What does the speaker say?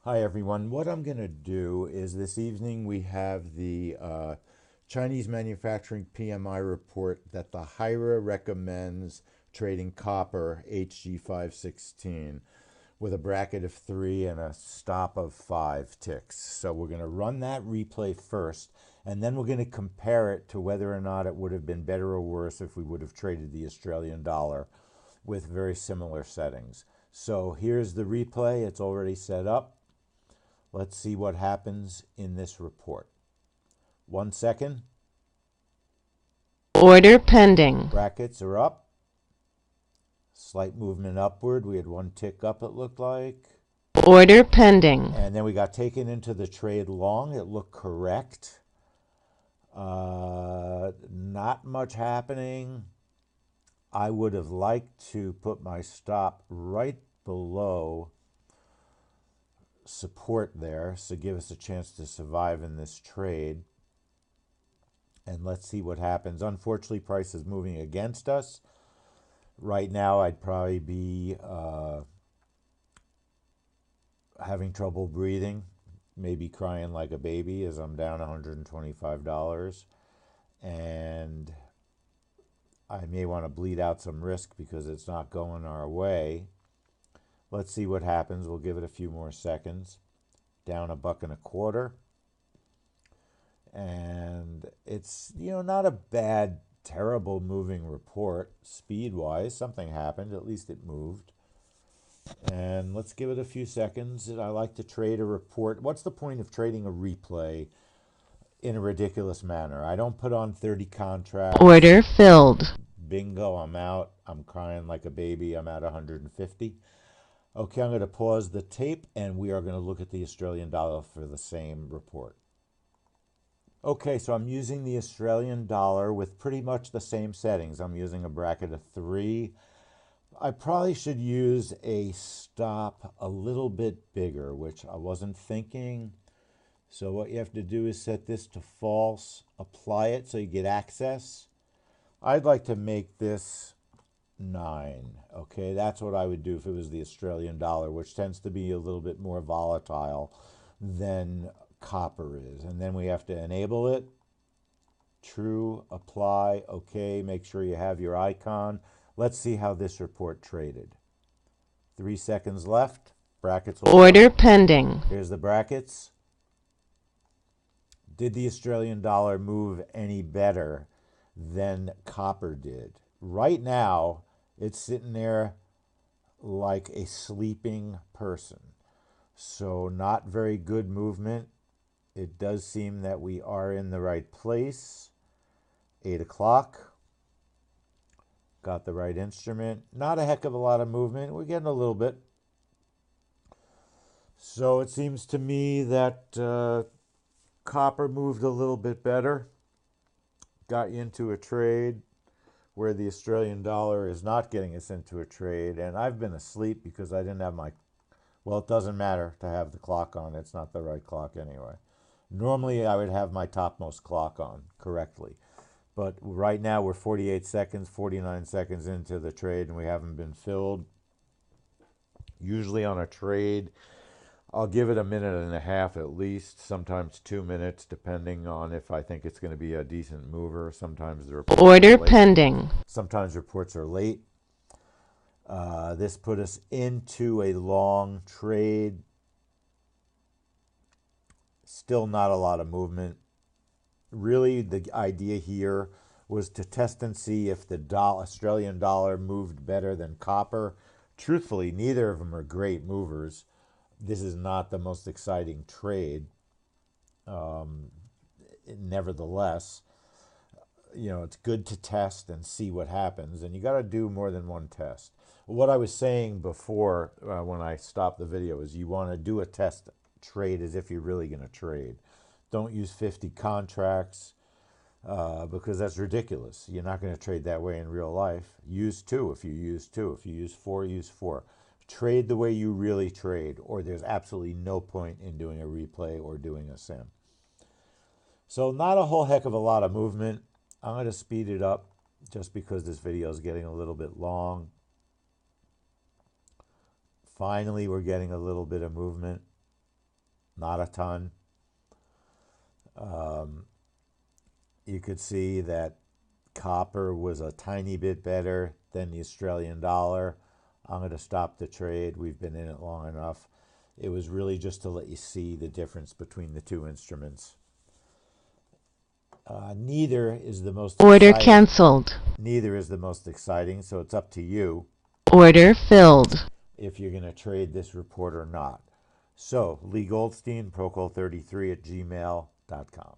Hi everyone. What I'm going to do is this evening we have the Chinese manufacturing PMI report that the Hira recommends trading copper HG516 with a bracket of 3 and a stop of 5 ticks. So we're going to run that replay first, and then we're going to compare it to whether or not it would have been better or worse if we would have traded the Australian dollar with very similar settings. So here's the replay. It's already set up. Let's see what happens in this report. 1 second. Order pending. Brackets are up. Slight movement upward. We had 1 tick up, it looked like. Order pending. And then we got taken into the trade long. It looked correct. Not much happening. I would have liked to put my stop right below support there, so give us a chance to survive in this trade. And let's see what happens. Unfortunately, price is moving against us. Right now, I'd probably be having trouble breathing, maybe crying like a baby as I'm down $125. And I may want to bleed out some risk because it's not going our way. Let's see what happens. We'll give it a few more seconds. Down $1.25. And it's, not a bad, terrible moving report speed-wise. Something happened. At least it moved. And let's give it a few seconds. I like to trade a report. What's the point of trading a replay in a ridiculous manner? I don't put on 30 contracts. Order filled. Bingo, I'm out. I'm crying like a baby. I'm at 150. Okay, I'm going to pause the tape, and we are going to look at the Australian dollar for the same report. Okay, so I'm using the Australian dollar with pretty much the same settings. I'm using a bracket of 3. I probably should use a stop a little bit bigger, which I wasn't thinking. So what you have to do is set this to false, apply it so you get access. I'd like to make this 9. Okay, that's what I would do if it was the Australian dollar, which tends to be a little bit more volatile than copper is. And then we have to enable it. True, apply, okay, make sure you have your icon. Let's see how this report traded. 3 seconds left. Brackets. Order pending. Here's the brackets. Did the Australian dollar move any better than copper did? Right now, it's sitting there like a sleeping person. So not very good movement. It does seem that we are in the right place. 8 o'clock. Got the right instrument. Not a heck of a lot of movement. We're getting a little bit. So it seems to me that copper moved a little bit better. Got you into a trade where the Australian dollar is not getting us into a trade. And I've been asleep because I didn't have my, well, it doesn't matter to have the clock on. It's not the right clock anyway. Normally, I would have my topmost clock on correctly. But right now, we're 48 seconds, 49 seconds into the trade, and we haven't been filled. Usually on a trade, I'll give it a minute and a half at least, sometimes 2 minutes, depending on if I think it's going to be a decent mover. Sometimes the reports Order pending. Sometimes reports are late. This put us into a long trade. Still not a lot of movement. Really, the idea here was to test and see if the Australian dollar moved better than copper. Truthfully, neither of them are great movers. This is not the most exciting trade. Nevertheless, it's good to test and see what happens. And you got to do more than one test. What I was saying before when I stopped the video is you want to do a test trade as if you're really going to trade. Don't use 50 contracts because that's ridiculous. You're not going to trade that way in real life. Use 2 if you use 2. If you use 4, use 4. Trade the way you really trade, or there's absolutely no point in doing a replay or doing a sim. So not a whole heck of a lot of movement. I'm going to speed it up just because this video is getting a little bit long. Finally, we're getting a little bit of movement. not a ton. You could see that copper was a tiny bit better than the Australian dollar. I'm going to stop the trade. We've been in it long enough. It was really just to let you see the difference between the two instruments. Neither is the most Order exciting. canceled. Neither is the most exciting, so it's up to you Order filled. if you're going to trade this report or not. So, Lee Goldstein, Procol33 at gmail.com.